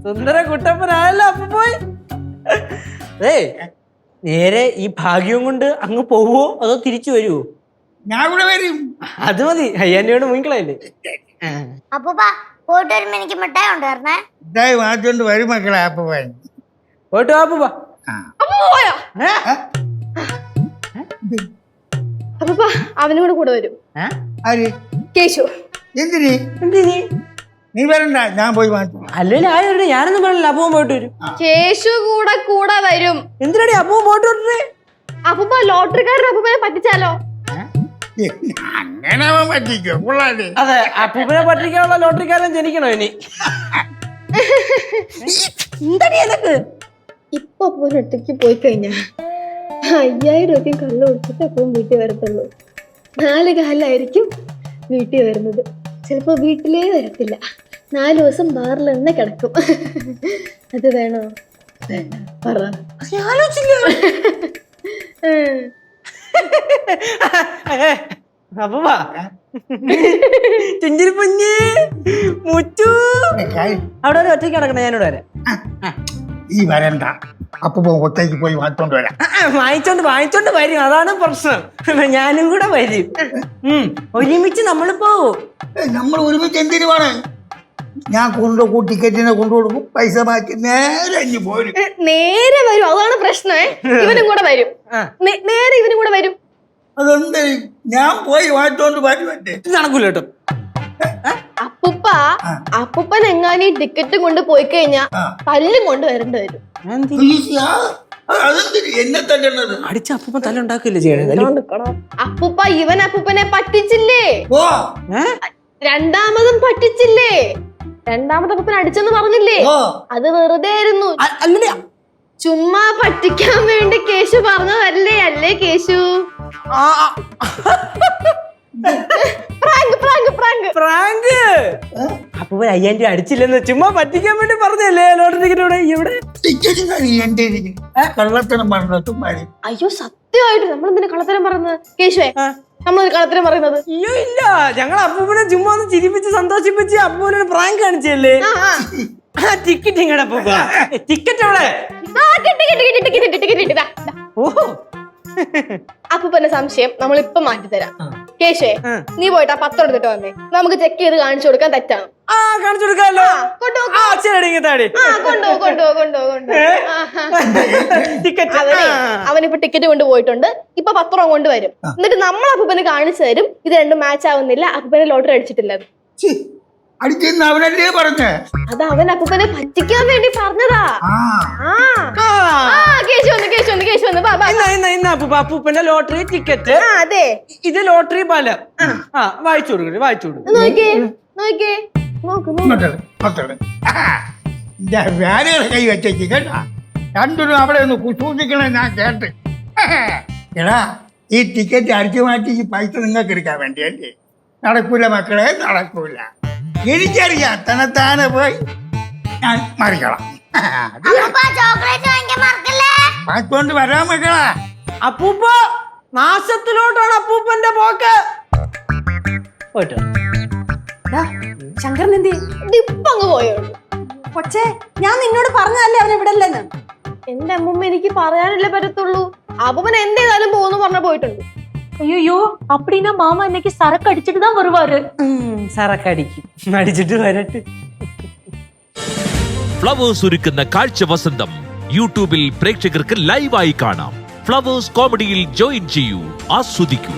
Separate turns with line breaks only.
സുന്ദര കുട്ടപ്പനായല്ലോ അപ്പൊ പോയി. നേരെ ഈ ഭാഗ്യം കൊണ്ട് അങ്ങ് പോവോ അതോ തിരിച്ചു വരുവോ?
ഞാൻ ഇവിടെ വരും.
അത് മതി, അയ്യാൻ്റെ മുങ്ങിക്കളയല്ലേ.
പോയിട്ട് വരുമ്പോ എനിക്ക് മിഠായി കൊണ്ടുവരണേ.
മിഠായി വാങ്ങിച്ചോണ്ട് വരും മക്കളെ. അപ്പൂപ്പൻ
പോയിട്ട് വാ അപ്പൂപ്പ.
അപ്പൂപ്പ അവനും കൂടെ വരും.
ആര്?
കേശു.
എന്തിന്? നീ വരണ്ട, ഞാൻ പോയി വാങ്ങിച്ചു.
അല്ലെങ്കിൽ ആരും ഞാനൊന്നും പറഞ്ഞില്ല. അപ്പൂപ്പൻ പോയിട്ട് വരും.
കേശു കൂടെ വരും.
എന്തിനാടി അപ്പൂപ്പൻ പോയിട്ട് വരണ്ടേ?
അപ്പൂപ്പ ലോട്ടറിക്കാരുടെ അപ്പൂപ്പനെ പറ്റിച്ചാലോ?
അങ്ങനെ അവൻ പറ്റിക്കോ? കൊള്ളാല്ലേ?
അതെ, അപ്പൂപ്പനെ പറ്റിക്കാനുള്ള ലോട്ടറിക്കാരൻ ജനിക്കണോ ഇനി? എന്താടി എനക്ക്
ഇപ്പൊ അപ്പൂപ്പൻ ഒറ്റയ്ക്ക് പോയി കഴിഞ്ഞാ 5000 രൂപയ്ക്ക് കള്ളു കുടിച്ചിട്ട് അപ്പൂപ്പൻ വീട്ടിൽ വരത്തുള്ളൂ. 4 കാലിലായിരിക്കും വീട്ടിൽ വരുന്നത്. ചിലപ്പോ വീട്ടിലേ വരത്തില്ല. 4 ദിവസം ബാറിൽ തന്നെ കിടക്കും. അത് വേണോ? വേണ്ട പറ.
അപ്പൂപ്പ ചെഞ്ചിരി പൊഞ്ഞ് മുറ്റു അവിടെ ഒരു ഒറ്റയ്ക്ക് കിടക്കണേ. ഞാനിവിടെ വരാം.
ഈ വരണ്ട, അപ്പൂപ്പൻ ഒറ്റയ്ക്ക് പോയി വാങ്ങിച്ചോണ്ട് വരാം.
വാങ്ങിച്ചോണ്ട് വരും. അതാണ് പ്രശ്നം. ഞാനും കൂടെ വരും. ഒരുമിച്ച് നമ്മൾ പോവും.
നമ്മൾ ഒരുമിച്ച് എന്തിനു വേണേ? ഞാൻ ടിക്കറ്റിനെ കൊണ്ടുകൊടുക്കും, പൈസ മാറ്റി നേരെ പോരും.
നേരെ വരും, അതാണ് പ്രശ്നമേ. ഇവനും കൂടെ വരും. നേരെ ഇവനും കൂടെ വരും.
അതെന്ത്? ഞാൻ പോയി വാങ്ങിച്ചോണ്ട് വരുമല്ലേ?
നടക്കൂല കേട്ടോ.
അപ്പൂപ്പൻ എങ്ങാനും ഈ ടിക്കറ്റ് കൊണ്ട് പോയി കഴിഞ്ഞാ തല്ലും കൊണ്ട് വരേണ്ടി വരും.
എന്നെ തല്ലണത്?
അടിച്ച അപ്പൂപ്പൻ തല്ല ഉണ്ടാക്കില്ലേ ചെയ്യണേ?
അപ്പൂപ്പനെ പറ്റിച്ചില്ലേ? രണ്ടാമതും പറ്റിച്ചില്ലേ? രണ്ടാമത് അപ്പൂപ്പൻ അടിച്ചെന്ന് പറഞ്ഞില്ലേ? അത് വെറുതെ ആയിരുന്നു. ചുമ്മാ പറ്റിക്കാൻ വേണ്ടി കേശു പറഞ്ഞതല്ലേ? അല്ലേ കേശു?
അപ്പൂപ്പൻ 5000 രൂപ അടിച്ചില്ലെന്ന് ചുമ്മാ പറ്റിക്കാൻ വേണ്ടി പറഞ്ഞല്ലേ? Lottery ticket.
അയ്യോ സത്യമായിട്ട് നമ്മൾ എന്തിനാ കള്ളത്തരം പറയുന്നത് കേശുവേ? നമ്മളൊരു കള്ളത്തരം പറയുന്നത്?
അയ്യോ ഇല്ല, ഞങ്ങൾ അപ്പൂപ്പനെ ചുമ്മാ ഒന്ന് ചിരിപ്പിച്ച് സന്തോഷിപ്പിച്ച് അപ്പൂപ്പനെ പ്രാങ്ക് കാണിച്ചല്ലേ. ടിക്കറ്റ് ഇങ്ങടെ അപ്പൂപ്പ. ടിക്കറ്റ് അവിടെ.
അപ്പൂപ്പന്റെ സംശയം നമ്മളിപ്പൊ മാറ്റിത്തരാം. കേശേ, നീ പോയിട്ട് ആ പത്രം എടുത്തിട്ട് വന്നേ. നമുക്ക് ചെക്ക് ചെയ്ത് കാണിച്ചു കൊടുക്കാൻ തെറ്റാണ്.
കാണിച്ചു കൊടുക്കാമല്ലോ.
അവനിപ്പോ ടിക്കറ്റ് കൊണ്ടുപോയിട്ടുണ്ട്. ഇപ്പൊ പത്രം കൊണ്ടുവരും. എന്നിട്ട് നമ്മൾ അപ്പൂപ്പന് കാണിച്ചു തരും ഇത് രണ്ടും മാച്ച് ആവുന്നില്ല, അപ്പൂപ്പനെ ലോട്ടറി അടിച്ചിട്ടില്ല.
അവനല്ലേ പറഞ്ഞേ?
അത് അവൻ അപ്പൂപ്പനെ പറ്റിക്കാൻ വേണ്ടി പറഞ്ഞതാ.
അപ്പൂപ്പന്റെ ലോട്ടറി ടിക്കറ്റ്.
അതെ,
ഇത് ലോട്ടറി ഫലം. വായിച്ചു കൊടുക്കട്ടെ, വായിച്ചു കൊടുക്കും.
കൈ വെച്ചേക്ക് കേട്ടാ. രണ്ടും അവിടെ ഒന്ന് കുസൂസിക്കണേ ഞാൻ കേട്ട്. എടാ, ഈ ടിക്കറ്റ് അടിച്ചു മാറ്റി ഈ പൈസ നിങ്ങൾക്ക് എടുക്കാൻ വേണ്ടിയല്ലേ? നടക്കൂല മക്കളെ, നടക്കൂല. എനിക്കറിയാം, തന്നെത്താനെ പോയി ഞാൻ മറിക്കണം. വാങ്ങിക്കൊണ്ട് വരാൻ മക്കളാ.
അപ്പൂപ്പ നാശത്തിലോട്ടാണ് അപ്പൂപ്പന്റെ പോക്ക്. പോയിട്ട്
ശങ്കരൻ എന്തി ഇപ്പങ്ങ് പോയോളൂ.
കൊച്ചേ, ഞാൻ നിന്നോട് പറഞ്ഞതല്ലേ അവനെ വിടല്ലെന്ന്.
എന്റെ അമ്മൂമ്മ എനിക്ക് പറയാനല്ലേ പറ്റത്തുള്ളൂ. അപ്പൂപ്പൻ എന്തേതായാലും പോകുന്നു പറഞ്ഞ പോയിട്ടുണ്ട്.
ஐயோ அப்படின்னா மாமா இன்னைக்கு சரக்கு அடிச்சிட்டு தான் வருவாரு.
சரக்கு அடிக்கும், அடிச்சிட்டு வரட்டு.
ഫ്ലവേഴ്സ് ഒരുക്കുന്ന കാഴ്ച വസന്തം യൂട്യൂബിൽ പ്രേക്ഷകർക്ക് ലൈവായി കാണാം. ഫ്ലവേഴ്സ് കോമഡിയിൽ ജോയിൻ ചെയ്യൂ, ആസ്വദിക്കൂ.